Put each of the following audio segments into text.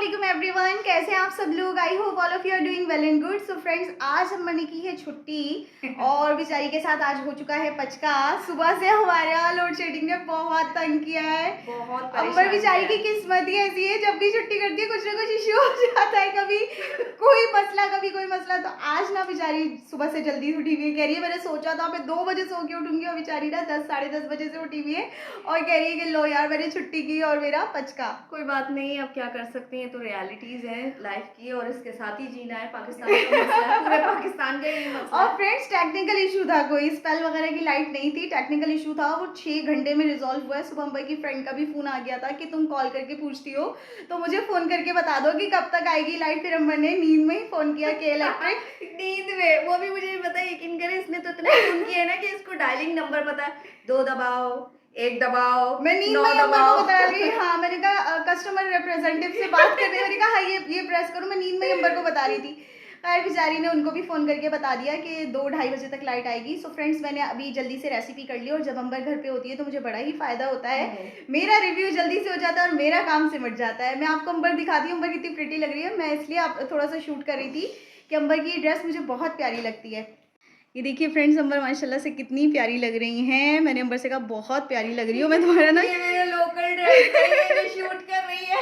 अस्सलामुअलैकुम एवरीवन, कैसे हैं आप सब लोग। I hope all of you are doing well and good. So friends, आज हम ने की है छुट्टी और बेचारी के साथ आज हो चुका है पचका। सुबह से हमारा लोड शेडिंग ने बहुत तंग किया है। बहुत अंबर बेचारी की किस्मत ही ऐसी है, जब भी छुट्टी करती है कुछ ना कुछ इश्यू हो जाता है। कभी कोई मसला। तो आज ना बेचारी सुबह से जल्दी उठी हुई है। कह रही है मैंने सोचा था मैं 2 बजे सो के उठूंगी और बेचारी ना 10 साढ़े 10 बजे से उठी हुई है और कह रही है कि लो यार मैंने छुट्टी की और मेरा पचका। कोई बात नहीं, अब क्या कर सकते हैं, तो रियलिटीज है लाइफ की और इसके साथ ही जीना है। पाकिस्तान का मसला है, पूरे पाकिस्तान का यही मसला और है। फ्रेंड्स, टेक्निकल इशू था, कोई स्पेल वगैरह की लाइट नहीं थी, टेक्निकल इशू था। वो 6 घंटे में रिजॉल्व हुआ है। सुबह मुंबई की फ्रेंड का भी फोन आ गया था कि तुम कॉल करके पूछती हो तो मुझे फोन करके बता दो कि कब तक आएगी लाइट। फिर अंबर ने नींद में ही फोन किया के इलेक्ट्रिक। नींद में, वो भी मुझे नहीं पता, यकीन करें इसने तो इतने फोन किए ना कि इसको डायलिंग नंबर पता है। 2 दबाओ, 1 दबाओ, मैं नींद 9 में ही अंबर दबाओ। को बता रही। हाँ, मैंने कहा कस्टमर रिप्रेजेंटेटिव से बात करने, मैंने कहा हाँ ये प्रेस करो। मैं नींद में ही अंबर को बता रही थी। खैर बेचारी ने उनको भी फ़ोन करके बता दिया कि 2 ढाई बजे तक लाइट आएगी। सो फ्रेंड्स, मैंने अभी जल्दी से रेसिपी कर ली और जब अंबर घर पे होती है तो मुझे बड़ा ही फ़ायदा होता है। मेरा रिव्यू जल्दी से हो जाता है और मेरा काम सिमट जाता है। मैं आपको अंबर दिखाती हूँ, अंबर कितनी प्रिटी लग रही है। मैं इसलिए आप थोड़ा सा शूट कर रही थी कि अंबर की ड्रेस मुझे बहुत प्यारी लगती है। ये देखिए फ्रेंड्स, अंबर माशाल्लाह से कितनी प्यारी लग रही हैं। मैंने अंबर से कहा बहुत प्यारी लग रही हो। मैं तुम्हारा ना ये मेरे लोकल ड्रेस है, ये जो शूट कर रही है।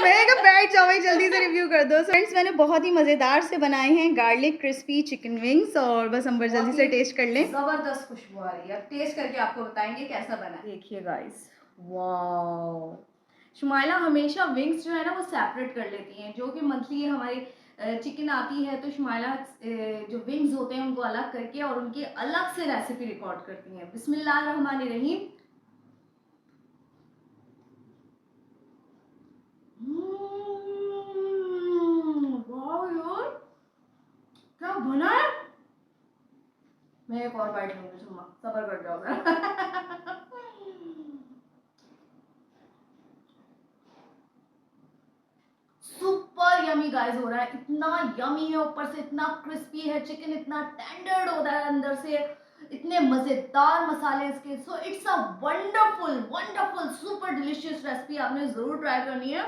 मैंने कहा बैठ जाओ भाई, जल्दी से रिव्यू कर दो। फ्रेंड्स, मैंने बहुत ही मज़ेदार से बनाए हैं गार्लिक क्रिस्पी चिकन विंग्स और बस अंबर जल्दी से टेस्ट कर लें। जबरदस्त खुशबू आ रही है, अब टेस्ट करके आपको बताएंगे कैसा बना है। देखिए गाइस, वाओ। शुमाइला हमेशा विंग्स जो है ना वो सेपरेट कर लेती हैं। जो कि मंथली हमारी चिकन आती है तो शुमाइला जो विंग्स होते हैं उनको अलग करके और उनकी अलग से रेसिपी रिकॉर्ड करती हैं। बिस्मिल्लाहिर्रहमानिर्रहीम। वाओ यार, क्या बना है। मैं एक और बाइट लूंगी, सुमा सबर कर जाओ जरा। सुपर यमी गाइस हो रहा है, इतना यमी है, ऊपर से इतना क्रिस्पी है चिकन, इतना टेंडर्ड हो रहा है अंदर से, इतने मजेदार मसाले इसके। So it's a wonderful wonderful super delicious recipe, आपने जरूर ट्राई करनी है।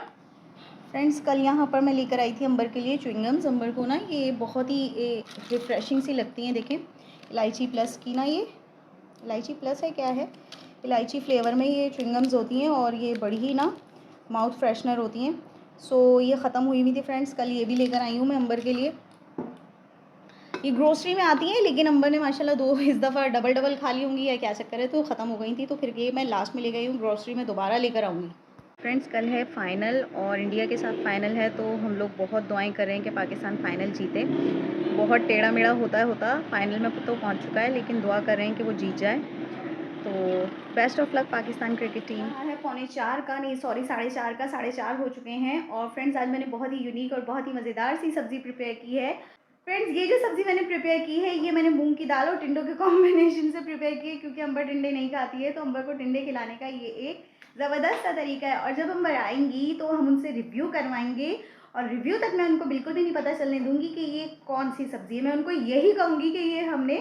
फ्रेंड्स, कल यहाँ पर मैं लेकर आई थी अंबर के लिए च्युइंगम्स। अंबर को ना ये बहुत ही रिफ्रेशिंग सी लगती हैं। देखें, इलायची प्लस की ना, ये इलायची प्लस है क्या है, इलायची फ्लेवर में ये च्युइंगम्स होती हैं और ये बड़ी ही ना माउथ फ्रेशनर होती हैं। सो ये ख़त्म हुई हुई थी फ्रेंड्स, कल ये भी लेकर आई हूँ मैं अंबर के लिए। ये ग्रोसरी में आती हैं लेकिन अंबर ने माशाल्लाह इस दफ़ा डबल खा ली होंगी या क्या चक्कर है, तो ख़त्म हो गई थी। तो फिर ये मैं लास्ट में ले गई हूँ, ग्रोसरी में दोबारा लेकर आऊँगी। फ्रेंड्स, कल है फ़ाइनल और इंडिया के साथ फ़ाइनल है, तो हम लोग बहुत दुआएं कर रहे हैं कि पाकिस्तान फ़ाइनल जीते। बहुत टेढ़ा मेढ़ा होता फ़ाइनल में तो पहुंच चुका है, लेकिन दुआ कर रहे हैं कि वो जीत जाए। तो best of luck Pakistan cricket team. है 3:45 का, नहीं सॉरी 4:30 का, 4:30 हो चुके हैं। और फ्रेंड्स, आज मैंने बहुत ही यूनिक और बहुत ही मज़ेदार सी सब्ज़ी प्रिपेयर की है। फ्रेंड्स, ये जो सब्ज़ी मैंने प्रिपेयर की है ये मैंने मूंग की दाल और टिंडों के कॉम्बिनेशन से प्रिपेयर की है, क्योंकि अंबर टिंडे नहीं खाती है, तो अंबर को टिंडे खिलाने का ये एक ज़बरदस्त सा तरीका है। और जब अंबर आएंगी तो हम उनसे रिव्यू करवाएंगे और रिव्यू तक मैं उनको बिल्कुल भी नहीं पता चलने दूंगी कि ये कौन सी सब्ज़ी है। मैं उनको यही कहूँगी कि ये हमने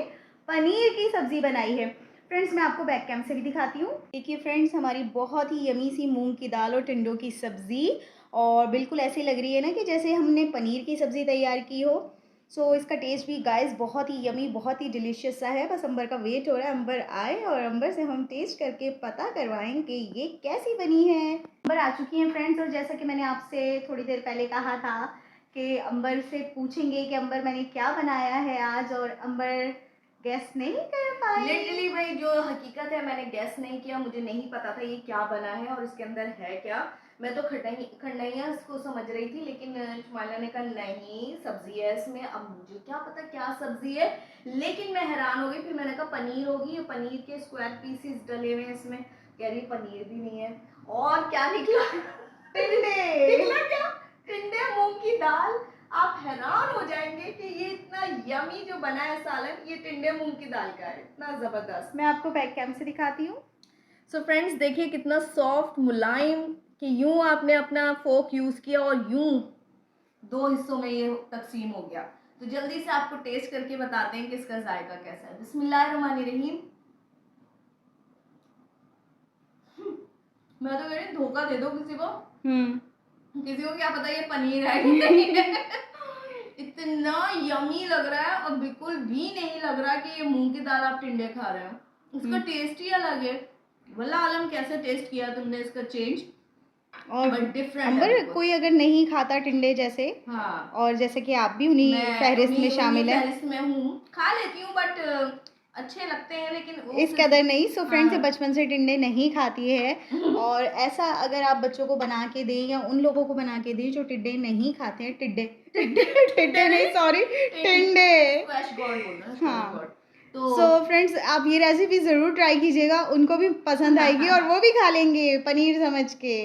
पनीर की सब्ज़ी बनाई है। फ्रेंड्स, मैं आपको बैक कैम से भी दिखाती हूँ। देखिए फ्रेंड्स, हमारी बहुत ही यमी सी मूंग की दाल और टिंडों की सब्ज़ी, और बिल्कुल ऐसी लग रही है ना कि जैसे हमने पनीर की सब्ज़ी तैयार की हो। सो इसका टेस्ट भी गाइस बहुत ही यमी, बहुत ही डिलीशियस सा है। बस अंबर का वेट हो रहा है, अंबर आए और अंबर से हम टेस्ट करके पता करवाएं कि ये कैसी बनी है। अंबर आ चुकी हैं फ्रेंड्स, और जैसा कि मैंने आपसे थोड़ी देर पहले कहा था कि अंबर से पूछेंगे कि अंबर मैंने क्या बनाया है आज, और अंबर गेस नहीं कर पाई। लिटरली भाई, जो हकीकत है मैंने गेस नहीं किया, मुझे नहीं पता था ये क्या बना है और इसके अंदर है क्या। मैं तो खंडैया इसको समझ रही थी, लेकिन शुमाइला ने कहा नहीं सब्जी है इसमें। अब मुझे क्या पता क्या सब्जी है, लेकिन मैं हैरान हो गई। फिर मैंने कहा पनीर होगी, पनीर के स्क्वायर पीसेस डले हुए हैं इसमें। कह रही पनीर भी नहीं है, और क्या निकला? टिंडे। निकला क्या? टिंडे, मूंग की दाल। आप हैरान हो जाएंगे कि ये इतना यमी जो बना है सालन, ये टिंडे मूंग की दाल का है, इतना जबरदस्त। मैं आपको बैक कैम से दिखाती हूँ। सो फ्रेंड्स, देखिए कितना सॉफ्ट मुलायम, कि यूं आपने अपना फोक यूज किया और यूं 2 हिस्सों में ये तकसीम हो गया। तो जल्दी से आपको टेस्ट करके बताते हैं कि इसका जायका कैसा है। बिस्मिल्लाहिर्रहमानिर्रहीम। मैं तो कह रही धोखा दे दो किसी को। किसी को क्या पता ये पनीर है कि नहीं है। इतना यमी लग रहा है और बिल्कुल भी नहीं लग रहा कि ये मूंग की दाल आप टिंडे खा रहे हो। इसका टेस्ट ही अलग है। वल्ला आलम कैसे टेस्ट किया तुमने इसका चेंज, और बट डिफरेंट है अंबर बिल्कुल। कोई अगर नहीं खाता टिंडे जैसे, हाँ, और जैसे कि आप भी उन्हीं मैं फहरिस्त में शामिल है, फहरिस्त में हूँ, खा लेती हूँ बट अच्छे लगते हैं लेकिन वो इस कदर नहीं। सो फ्रेंड्स ये हाँ। बचपन से टिंडे नहीं खाती है, और ऐसा अगर आप बच्चों को बना के दें या उन लोगों को बना के दें जो टिड्डे नहीं खाते हैं, टिड्डे टिड्डे नहीं, सॉरी, टिंडे, स्क्वैश गॉड बोल रहे हैं, हाँ। Squash God. तो सो फ्रेंड्स आप ये रेसिपी ज़रूर ट्राई कीजिएगा, उनको भी पसंद आएगी और वो भी खा लेंगे पनीर समझ के।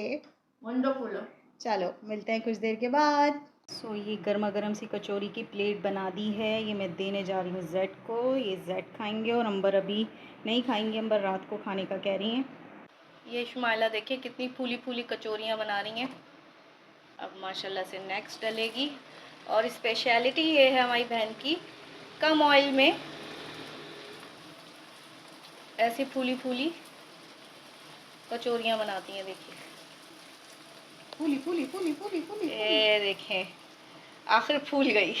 वंडरफुल। चलो मिलते हैं कुछ देर के बाद। सो ये गर्मा गर्म सी कचौरी की प्लेट बना दी है, ये मैं देने जा रही हूँ जेड को। ये जेड खाएंगे और अंबर अभी नहीं खाएंगे, अंबर रात को खाने का कह रही हैं। ये शुमाइला देखिए कितनी फूली फूली कचौरियाँ बना रही हैं। अब माशाल्लाह से नेक्स्ट डलेगी, और स्पेशलिटी ये है हमारी बहन की, कम ऑयल में ऐसी फूली फूली कचौरियाँ बनाती हैं। देखिए फूली फूली फूली फूली फूली, ये देखें आखिर फूल गई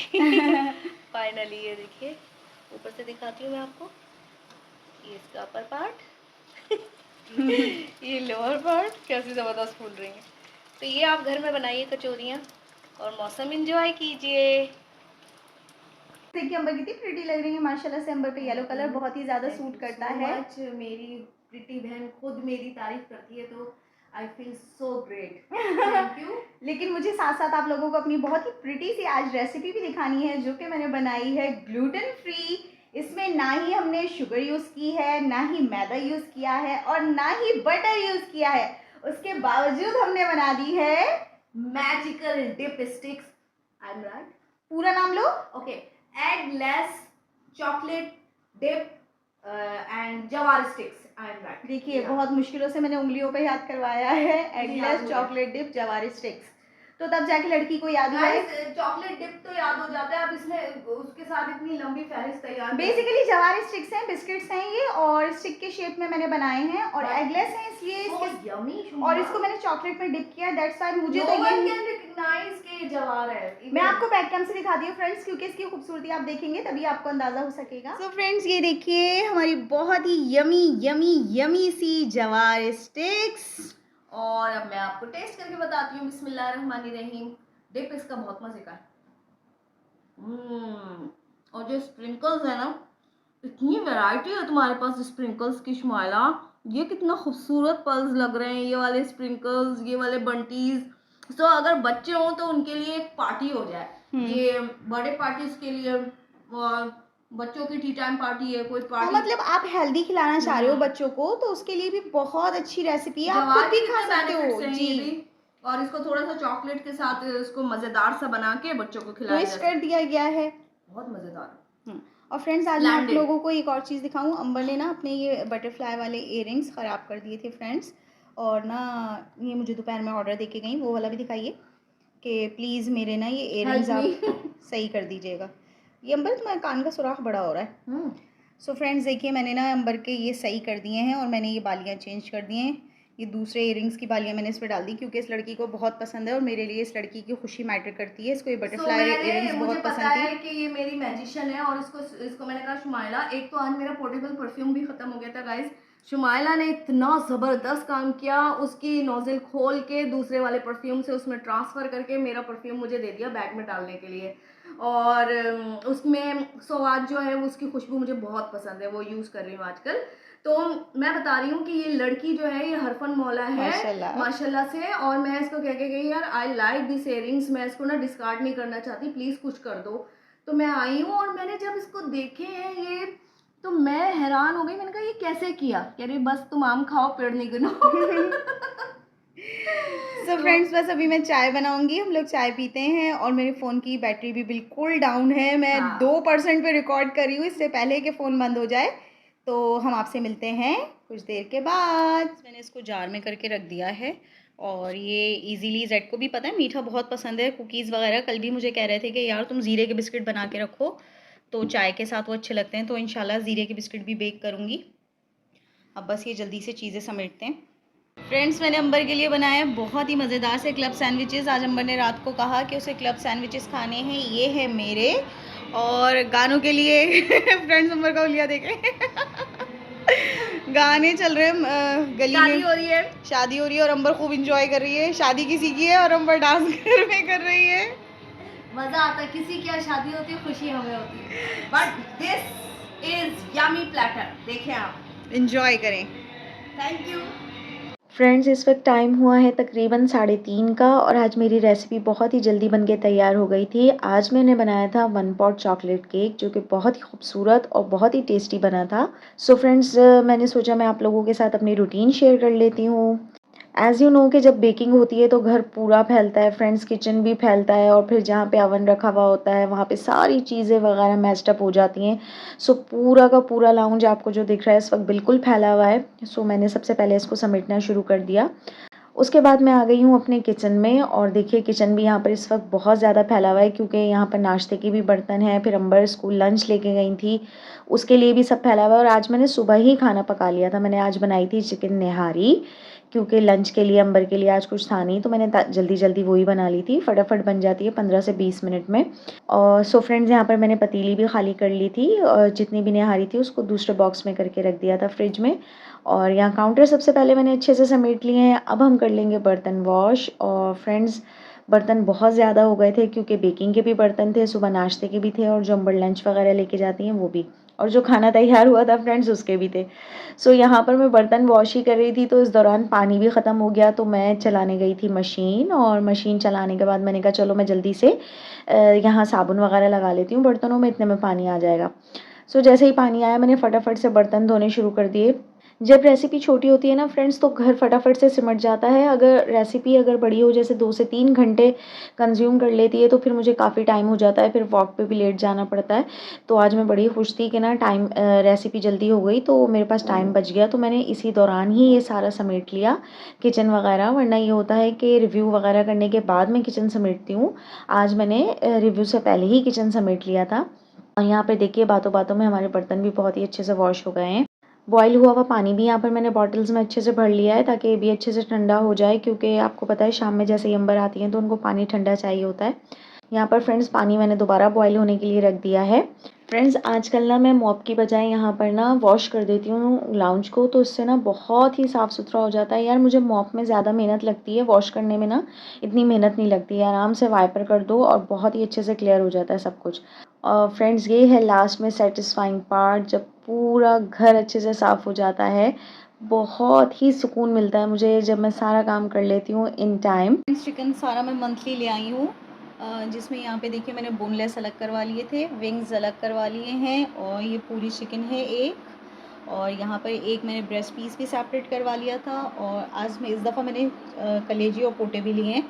फाइनली। ये देखिए ऊपर से दिखाती हूँ मैं आपको, ये इसका अपर पार्ट ये लोअर पार्ट, कैसी ज़बरदस्त फूल रही हैं। तो ये आप घर में बनाइए कचौरियाँ और मौसम एंजॉय कीजिए। देखिए अंबर कितनी प्रिटी लग रही है माशाल्लाह से। अंबर पे येलो कलर बहुत ही ज़्यादा सूट करता है। मेरी प्रिटी बहन खुद मेरी तारीफ करती है तो I feel so great, thank you. लेकिन मुझे साथ साथ आप लोगों को अपनी बहुत ही प्रिटी सी आज रेसिपी भी दिखानी है, जो कि मैंने बनाई है ग्लूटेन फ्री। इसमें ना ही हमने शुगर यूज़ की है, ना ही मैदा यूज़ किया है, और ना ही बटर यूज़ किया है। उसके बावजूद हमने बना दी है magical dip sticks. I am right? पूरा नाम लो। Okay, eggless chocolate dip and jowar sticks. I am right? देखिए बहुत मुश्किलों से मैंने उंगलियों पे याद करवाया है, एगलेस चॉकलेट डिप जवारी स्टिक्स, तो तब जाके लड़की को याद हुआ है। चॉकलेट डिप तो याद हो जाता है, अब इसमें उसके साथ इतनी लंबी फहरिस्त तैयार। बेसिकली जवारी स्टिक्स हैं, बिस्किट्स हैं ये, और स्टिक के शेप में मैंने बनाए हैं, और एगलेस हैं इसलिए और इसको मैंने चॉकलेट में डिप किया। दैट्स व्हाई मुझे तो ये रिकॉग्नाइज के जवार है। मैं आपको बैक कैम से दिखाती हूँ फ्रेंड्स, क्योंकि इसकी खूबसूरती आप देखेंगे तभी आपको अंदाजा हो सकेगा। सो फ्रेंड्स ये देखिए हमारी बहुत ही यमी यमी यमी सी जवार स्टिक्स, और अब मैं आपको टेस्ट करके बताती हूँ। बिस्मिल्लाहिर्रहमानिर्रहीम। डिप इसका बहुत मजे का है। और जो स्प्रिंकल्स है ना, इतनी वैरायटी है तुम्हारे पास स्प्रिंकल्स की शुमाइला। ये कितना खूबसूरत पल्स लग रहे हैं, ये वाले स्प्रिंकल्स, ये वाले बंटीज। तो अगर बच्चे हों तो उनके लिए एक पार्टी हो जाए। ये बर्थडे पार्टीज के लिए, और बच्चों की टी टाइम पार्टी है, कोई पार्टी, मतलब आप हेल्दी खिलाना चाह रहे हो बच्चों को, तो उसके लिए भी बहुत अच्छी रेसिपी है, आप खुद भी खा सकते हो जी। और इसको थोड़ा सा चॉकलेट के साथ इसको मजेदार सा बना के बच्चों को खिलाया ट्विस्ट कर दिया गया है, बहुत मजेदार। और फ्रेंड्स आज मैं आप लोगों को एक और चीज़ दिखाऊं। अंबर ने ना अपने ये बटरफ्लाई वाले इयररिंग्स ख़राब कर दिए थे फ्रेंड्स, और ना ये मुझे दोपहर में ऑर्डर देके गई, वो वाला भी दिखाइए कि प्लीज़ मेरे ना ये इयररिंग्स आप सही कर दीजिएगा। ये अंबर तुम्हारे कान का सुराख बड़ा हो रहा है। सो फ्रेंड्स देखिए मैंने ना अंबर के ये सही कर दिए हैं, और मैंने ये बालियाँ चेंज कर दिए हैं। ये दूसरे इयररिंग्स की बालियाँ मैंने इस पर डाल दी, क्योंकि इस लड़की को बहुत पसंद है और मेरे लिए इस लड़की की खुशी मैटर करती है। इसको ये बटरफ्लाई इयररिंग्स बहुत पसंद थी। कि ये मेरी मैजिशियन है, और इसको मैंने कहा शुमाइला, एक तो आज मेरा पोर्टेबल परफ्यूम भी खत्म हो गया था गाइस। शुमाइला ने इतना ज़बरदस्त काम किया, उसकी नोजल खोल के दूसरे वाले परफ्यूम से उसमें ट्रांसफ़र करके मेरा परफ्यूम मुझे दे दिया बैग में डालने के लिए। और उसमें सवाद जो है उसकी खुशबू मुझे बहुत पसंद है, वो यूज़ कर रही हूँ आजकल। तो मैं बता रही हूँ कि ये लड़की जो है ये हरफन मौला है माशाल्लाह से, और मैं इसको कह के गई यार आई लाइक दिस इयररिंग्स, मैं इसको ना डिस्कार्ड नहीं करना चाहती, प्लीज़ कुछ कर दो। तो मैं आई हूँ और मैंने जब इसको देखे हैं ये, तो मैं हैरान हो गई। मैंने कहा ये कैसे किया? कह रही बस तुम आम खाओ पेड़ नहीं गिनो। सो फ्रेंड्स बस अभी मैं चाय बनाऊंगी, हम लोग चाय पीते हैं, और मेरे फ़ोन की बैटरी भी बिल्कुल डाउन है। मैं 2% पे रिकॉर्ड कर रही हूँ, इससे पहले कि फ़ोन बंद हो जाए। तो हम आपसे मिलते हैं कुछ देर के बाद। मैंने इसको जार में करके रख दिया है, और ये इजीली जेड को भी पता है मीठा बहुत पसंद है, कुकीज़ वगैरह। कल भी मुझे कह रहे थे कि यार तुम ज़ीरे के बिस्किट बना के रखो, तो चाय के साथ वो अच्छे लगते हैं, तो इंशाल्लाह ज़ीरे के बिस्किट भी बेक करूँगी। अब बस ये जल्दी से चीज़ें समेटते हैं। फ्रेंड्स, मैंने अंबर के लिए बनाए हैं बहुत ही मज़ेदार से क्लब सैंडविचेस। आज अंबर ने रात को कहा कि उसे क्लब सैंडविचेस खाने हैं। ये है मेरे, और गानों के लिए फ्रेंड्स अंबर का उलिया देखें गाने चल रहे हैं गली में, शादी हो रही है, शादी हो रही है और अंबर खूब इंजॉय कर रही है। शादी किसी की है और अंबर डांस घर में कर रही है। मजा आता है। किसी की यहाँ शादी होती है, खुशी हमें होती है। But this is yummy platter, देखें आप, इंजॉय करें। Thank you. फ्रेंड्स, इस वक्त टाइम हुआ है तकरीबन 3:30 का, और आज मेरी रेसिपी बहुत ही जल्दी बन के तैयार हो गई थी। आज मैंने बनाया था 1 पॉट चॉकलेट केक, जो कि बहुत ही खूबसूरत और बहुत ही टेस्टी बना था। सो फ्रेंड्स, मैंने सोचा मैं आप लोगों के साथ अपनी रूटीन शेयर कर लेती हूँ। एज़ यू नो कि जब बेकिंग होती है तो घर पूरा फैलता है फ्रेंड्स, किचन भी फैलता है, और फिर जहाँ पे अवन रखा हुआ होता है वहाँ पे सारी चीज़ें वगैरह मैस्ड अप हो जाती हैं। सो पूरा का पूरा लाउंज आपको जो दिख रहा है इस वक्त बिल्कुल फैला हुआ है। सो मैंने सबसे पहले इसको समेटना शुरू कर दिया। उसके बाद मैं आ गई हूँ अपने किचन में, और देखिए किचन भी यहाँ पर इस वक्त बहुत ज़्यादा फैला हुआ है, क्योंकि यहाँ पर नाश्ते के भी बर्तन हैं, फिर अंबर स्कूल लंच लेके गई थी, उसके लिए भी सब फैला हुआ है। और आज मैंने सुबह ही खाना पका लिया था। मैंने आज बनाई थी चिकन निहारी, क्योंकि लंच के लिए अंबर के लिए आज कुछ था नहीं, तो मैंने जल्दी जल्दी वही बना ली थी। फटाफट बन जाती है 15 से 20 मिनट में। और सो फ्रेंड्स, यहाँ पर मैंने पतीली भी खाली कर ली थी, और जितनी भी निहारी थी उसको दूसरे बॉक्स में करके रख दिया था फ्रिज में। और यहाँ काउंटर सबसे पहले मैंने अच्छे से समेट लिए हैं। अब हम कर लेंगे बर्तन वॉश। और फ्रेंड्स, बर्तन बहुत ज़्यादा हो गए थे, क्योंकि बेकिंग के भी बर्तन थे, सुबह नाश्ते के भी थे, और जो अंबर लंच वगैरह लेके जाती हैं वो भी, और जो खाना तैयार हुआ था फ्रेंड्स उसके भी थे। सो यहाँ पर मैं बर्तन वॉश ही कर रही थी, तो इस दौरान पानी भी ख़त्म हो गया, तो मैं चलाने गई थी मशीन। और मशीन चलाने के बाद मैंने कहा चलो मैं जल्दी से यहाँ साबुन वगैरह लगा लेती हूँ बर्तनों में, इतने में पानी आ जाएगा। सो जैसे ही पानी आया मैंने फटाफट से बर्तन धोने शुरू कर दिए। जब रेसिपी छोटी होती है ना फ्रेंड्स, तो घर फटाफट से सिमट जाता है। अगर रेसिपी बड़ी हो, जैसे 2 से 3 घंटे कंज्यूम कर लेती है, तो फिर मुझे काफ़ी टाइम हो जाता है, फिर वॉक पे भी लेट जाना पड़ता है। तो आज मैं बड़ी खुश थी कि ना रेसिपी जल्दी हो गई, तो मेरे पास टाइम बच गया, तो मैंने इसी दौरान ही ये सारा समेट लिया किचन वगैरह। वरना ये होता है कि रिव्यू वगैरह करने के बाद मैं किचन समेटती हूँ। आज मैंने रिव्यू से पहले ही किचन समेट लिया था। और यहाँ पे देखिए बातों बातों में हमारे बर्तन भी बहुत ही अच्छे से वॉश हो गए हैं। बॉयल हुआ हुआ पानी भी यहाँ पर मैंने बॉटल्स में अच्छे से भर लिया है, ताकि ये भी अच्छे से ठंडा हो जाए, क्योंकि आपको पता है शाम में जैसे ही अंबर आती हैं तो उनको पानी ठंडा चाहिए होता है। यहाँ पर फ्रेंड्स पानी मैंने दोबारा बॉयल होने के लिए रख दिया है। फ्रेंड्स, आजकल ना मैं मॉप की बजाय यहाँ पर ना वॉश कर देती हूँ लाउंज को, तो इससे ना बहुत ही साफ़ सुथरा हो जाता है। यार मुझे मॉप में ज़्यादा मेहनत लगती है, वॉश करने में ना इतनी मेहनत नहीं लगती है। आराम से वाइपर कर दो और बहुत ही अच्छे से क्लियर हो जाता है सब कुछ। और फ्रेंड्स, ये है लास्ट में सेटिस्फाइंग पार्ट, जब पूरा घर अच्छे से साफ़ हो जाता है। बहुत ही सुकून मिलता है मुझे जब मैं सारा काम कर लेती हूँ इन टाइम। चिकन सारा मैं मंथली ले आई हूँ, जिसमें यहाँ पे देखिए मैंने बोनलेस अलग करवा लिए थे, विंग्स अलग करवा लिए हैं, और ये पूरी चिकन है एक, और यहाँ पर एक मैंने ब्रेस्ट पीस भी सेपरेट करवा लिया था। और आज मैं इस दफ़ा मैंने कलेजी और पोटे भी लिए हैं,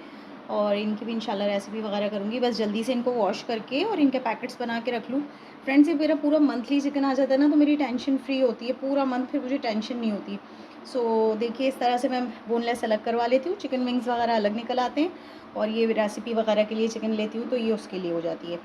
और इनकी भी इंशाल्लाह रेसिपी वगैरह करूँगी। बस जल्दी से इनको वॉश करके और इनके पैकेट्स बना के रख लूँ। फ्रेंड्स, ये मेरा पूरा मंथली चिकन आ जाता है ना, तो मेरी टेंशन फ्री होती है पूरा मंथ, फिर मुझे टेंशन नहीं होती। सो देखिए इस तरह से मैं बोनलेस अलग करवा लेती हूँ, चिकन विंग्स वगैरह अलग निकल आते हैं, और ये रेसिपी वगैरह के लिए चिकन लेती हूँ तो ये उसके लिए हो जाती है।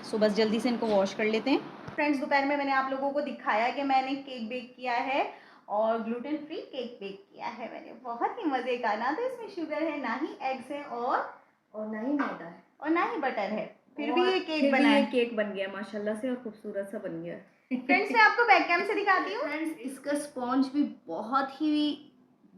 सो बस जल्दी से इनको वॉश कर लेते हैं। फ्रेंड्स, दोपहर में मैंने आप लोगों को दिखाया कि मैंने केक बेक किया है, और ग्लूटेन फ्री केक बेक किया है मैंने, बहुत ही मज़े का। ना तो इसमें शुगर है, ना ही एग्स है, और ना ही मैदा है, और ना ही बटर है, फिर और भी ये केक फिर बना भी ये है। केक बन गया माशाल्लाह से, और खूबसूरत सा बन गया। फ्रेंड्स, मैं आपको बैक कैम से दिखाती हूँ। फ्रेंड्स, इसका स्पॉन्ज भी बहुत ही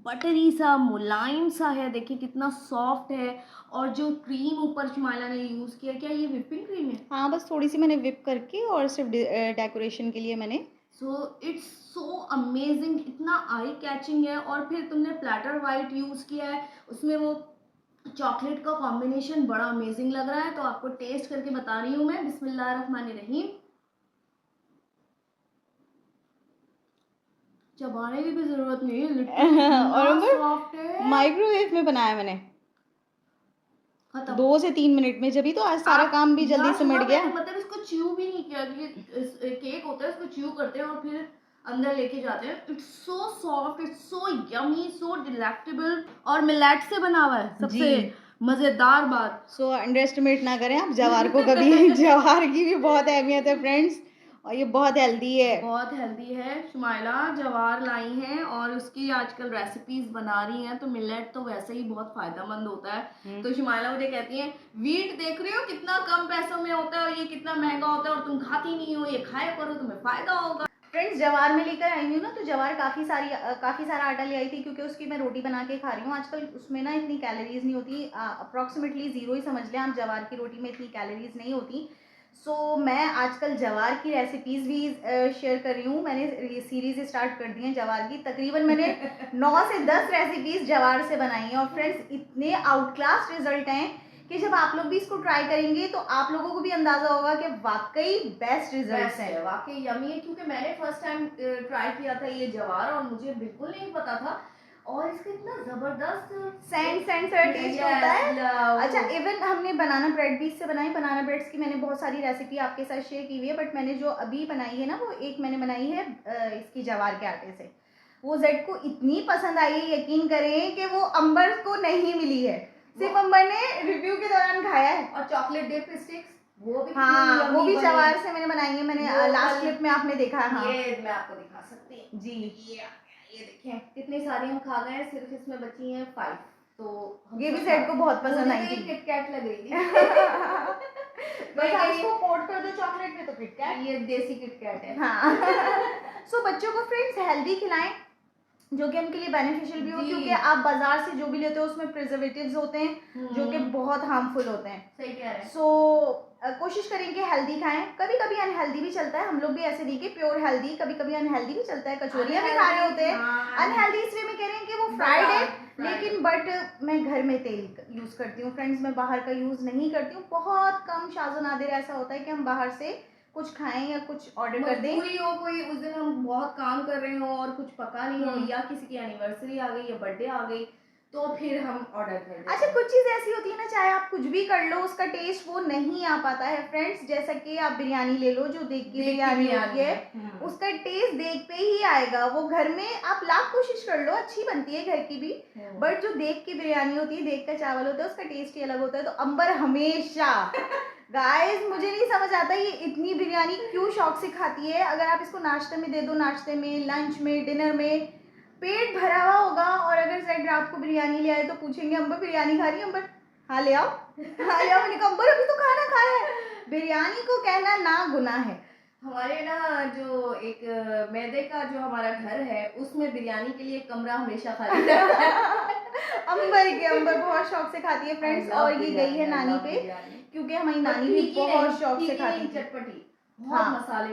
बटरी सा मुलायम सा है, देखिए कितना सॉफ्ट है। और जो क्रीम ऊपर शुमाइला ने यूज़ किया, क्या ये व्हिपिंग क्रीम है? हाँ, बस थोड़ी सी मैंने विप करके, और सिर्फ डेकोरेशन के लिए मैंने। सो इट्स सो अमेजिंग, इतना आई कैचिंग है। और फिर तुमने प्लेटर वाइट यूज़ किया है, उसमें वो चॉकलेट का कॉम्बिनेशन बड़ा अमेजिंग लग रहा है। तो आपको टेस्ट करके बता रही हूँ मैं, बिस्मिल्लाहिर्रहमानिर्रहीम। चबाने की भी जरूरत नहीं है, लिटरली और इतना सॉफ्ट है। माइक्रोवेव में बनाया मैंने खत्म। 2 से 3 मिनट में, जब ही तो आज सारा काम भी जल्दी सिमट गया। मतलब इसको च्यू भी नहीं किया, केक होता है इसको च्यू करते हैं और फिर अंदर लेके जाते हैं। It's so soft, it's so yummy, so delectable, और मिलेट से बना हुआ है, सबसे मजेदार बात। सो अंडर एस्टिमेट ना करें आप जवार को कभी जवार की भी बहुत अहमियत है फ्रेंड्स। और ये बहुत हेल्दी है। बहुत हेल्दी है। शुमाइला जवार लाई हैं और उसकी आजकल रेसिपीज बना रही हैं, तो मिलेट तो वैसे ही बहुत फायदेमंद होता है। तो शुमाइला मुझे कहती हैं वीट देख रही हो कितना कम पैसों में होता है और ये कितना महंगा होता है और तुम खाती नहीं हो, ये खाया करो तुम्हें फायदा होगा। फ्रेंड्स जवार में लेकर आई हूँ ना, तो जवार काफ़ी सारा आटा ले आई थी, क्योंकि उसकी मैं रोटी बना के खा रही हूँ आजकल। उसमें ना इतनी कैलोरीज नहीं होती, अप्रॉक्सीमेटली 0 ही समझ लें आप, जवार की रोटी में इतनी कैलोरीज नहीं होती। सो मैं आजकल जवार की रेसिपीज़ भी शेयर कर रही हूँ। मैंने ये सीरीज़ स्टार्ट कर दी है जवार की। तकरीबन मैंने 9 से 10 रेसिपीज़ जवार से बनाई हैं और फ्रेंड्स इतने आउट क्लास रिजल्ट हैं कि जब आप लोग भी इसको ट्राई करेंगे तो आप लोगों को भी अंदाजा होगा कि वाकई बेस्ट रिजल्ट्स हैं। वाकई यमी है, क्योंकि मैंने फर्स्ट टाइम ट्राई किया था ये जवार और मुझे बिल्कुल नहीं पता था और इसका इतना जबरदस्त सैंड टेस्ट होता है। अच्छा, इवन हमने बनाना ब्रेड भी इससे बनाई। बनाना ब्रेड्स की मैंने बहुत सारी रेसिपी आपके साथ शेयर की हुई है, बट मैंने जो अभी बनाई है ना, वो एक मैंने बनाई है इसकी जवार के आटे से। वो जेड को इतनी पसंद आई है, यकीन करें कि वो अंबर को नहीं मिली है, सिर्फ अंबर ने रिव्यू के दौरान खाया है। और चॉकलेट डिप स्टिक्स वो भी, हाँ वो भी जवार से मैंने बनाई है। मैंने लास्ट क्लिप में आपने देखा। हाँ ये मैं आपको दिखा सकती हूँ जी। ये देखें कितनी सारी हम खा गए हैं, सिर्फ इसमें बची हैं 5। तो ये भी सेट को बहुत पसंद आई थी। किटकैट लग रही थी। बस आप इसको कोट कर दो चॉकलेट में तो किटकैट, ये देसी किटकैट है। हाँ। सो बच्चों को फ्रेंड्स हेल्दी खिलाएं जो कि उनके लिए बेनिफिशियल भी हो, क्योंकि आप बाजार से जो भी लेते हो उसमें प्रिजर्वेटिव्स होते हैं जो कि बहुत हार्मफुल होते हैं। सही कह रहे हैं। सो कोशिश करें कि हेल्दी खाएं। कभी कभी अनहेल्दी भी चलता है, हम लोग भी ऐसे नहीं कि प्योर हेल्दी, कभी कभी अनहेल्दी भी चलता है। कचौरियाँ भी खा रहे होते हैं। अनहेल्दी इस वे में कह रहे हैं कि वो फ्राइड है, लेकिन बट मैं घर में तेल यूज़ करती हूँ फ्रेंड्स, मैं बाहर का यूज़ नहीं करती हूँ। बहुत कम शाज़ो नादिर ऐसा होता है कि हम बाहर से कुछ खाएं या कुछ ऑर्डर कर दें। पूरी हो कोई, उस दिन हम बहुत काम कर रहे हो और कुछ पका नहीं हो, या किसी की एनिवर्सरी आ गई या बर्थडे आ गई, तो फिर हम ऑर्डर कर दें। अच्छा, कुछ चीज़ ऐसी होती है ना, चाहे आप कुछ भी कर लो उसका टेस्ट वो नहीं आ पाता है फ्रेंड्स। जैसा कि आप बिरयानी ले लो, जो देख की बिरयानी होती है उसका टेस्ट देख पे ही आएगा। वो घर में आप लाख कोशिश कर लो, अच्छी बनती है घर की भी, बट जो देख की बिरयानी होती है, देख का चावल होता है, उसका टेस्ट ही अलग होता है। तो अंबर हमेशा गाइस, मुझे नहीं समझ आता ये इतनी बिरयानी क्यों शौक से खाती है। अगर आप इसको नाश्ते में दे दो, नाश्ते में, लंच में, डिनर में, पेट भरा हुआ होगा। और अगर साइड रात को बिरयानी ले आए तो पूछेंगे अंबर बिरयानी खा रही है? अंबर हाँ ले आओ, हाँ ले आओ। मैंने कहा अंबर अभी तो खाना खाया है। बिरयानी को कहना ना गुनाह है। हमारे ना जो एक मैदे का जो हमारा घर है उसमें बिरयानी के लिए कमरा हमेशा खाली रहता है। अंबर बहुत शौक से खाती है फ्रेंड्स। और ये गई है नानी पे, क्योंकि हमारी नानी भी बहुत शौक से खाती है चटपटी, हाँ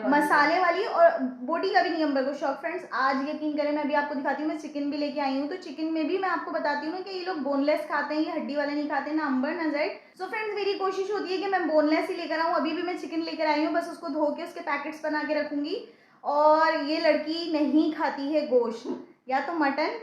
मसाले वाली। और बोटी का भी नहीं अंबर को शौक फ्रेंड्स। आज यकीन करें, मैं अभी आपको दिखाती हूँ, मैं चिकन भी लेके आई हूँ। तो चिकन में भी मैं आपको बताती हूँ ना कि ये लोग बोनलेस खाते हैं, ये हड्डी वाले नहीं खाते, ना अंबर ना जेड। सो फ्रेंड्स मेरी कोशिश होती है कि मैं बोनलेस ही लेकर आऊँ। अभी भी मैं चिकन लेकर आई हूँ, बस उसको धो के उसके पैकेट्स बना के रखूंगी। और ये लड़की नहीं खाती है गोश्त, या तो मटन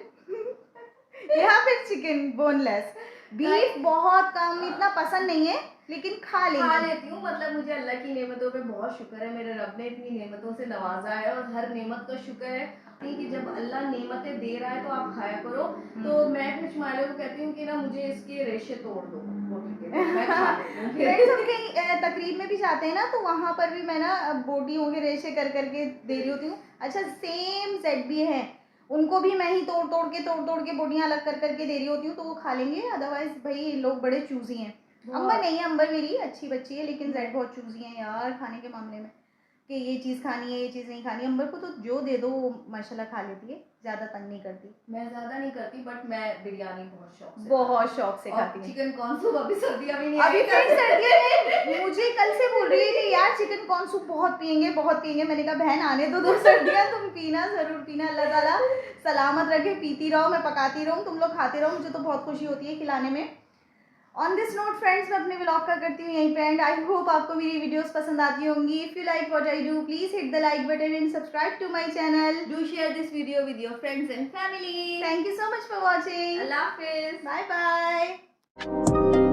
या फिर चिकन बोनलेस। बीफ बहुत कम, इतना पसंद नहीं है, लेकिन खा लेती हूँ। मतलब मुझे अल्लाह की नेमतों पे बहुत शुक्र है, मेरे रब ने इतनी नेमतों से नवाजा है और हर नेमत का शुक्र है कि जब अल्लाह नेमतें दे रहा है तो आप खाया करो। तो मैं फिर शुमाइला को कहती हूँ कि ना मुझे इसके रेशे तोड़ दो बोटी के, मैं खा लेती हूँ। कहीं तकरीब में भी जाते हैं ना, तो वहाँ पर भी मैं ना बोटियों के रेशे कर करके दे रही होती हूँ। अच्छा, सेम सेट भी है, उनको भी मैं ही तोड़ तोड़ के बोटियाँ अलग कर करके दे रही होती हूँ, तो वो खा लेंगे। अदरवाइज भाई लोग बड़े चूजी हैं। अंबर नहीं है, अंबर मेरी अच्छी बच्ची है, लेकिन जेड बहुत चूजी है यार खाने के मामले में, कि ये चीज़ खानी है, ये चीज़ नहीं खानी। अंबर को तो जो दे दो वो माशाल्लाह खा लेती है, ज़्यादा तंग नहीं करती। मैं ज़्यादा नहीं करती, बट मैं बिरयानी बहुत शौक से खाती हूँ। चिकन कॉर्न सूप अभी सर्दियाँ भी नहीं, अभी फ्रेंड्स सर्दियाँ में मुझे कल से बोल रही है कि यार चिकन कॉर्न सूप बहुत पियेंगे, बहुत पियेंगे। मैंने कहा बहन आने दो सर्दियाँ, तुम पीना, ज़रूर पीना। अल्लाह ताला सलामत रखे, पीती रहो, मैं पकाती रहूँ, तुम लोग खाते रहो, मुझे तो बहुत खुशी होती है खिलाने में। ऑन दिस नोट फ्रेंड्स, मैं अपने व्लॉग का करती हूँ यहीं पे एंड। आई होप आपको मेरी वीडियोस पसंद आती होंगी। If you like what I do, please hit the like button and subscribe to my channel. Do share this video with your friends and family. Thank you so much for watching. अल्लाह हाफिज, bye bye.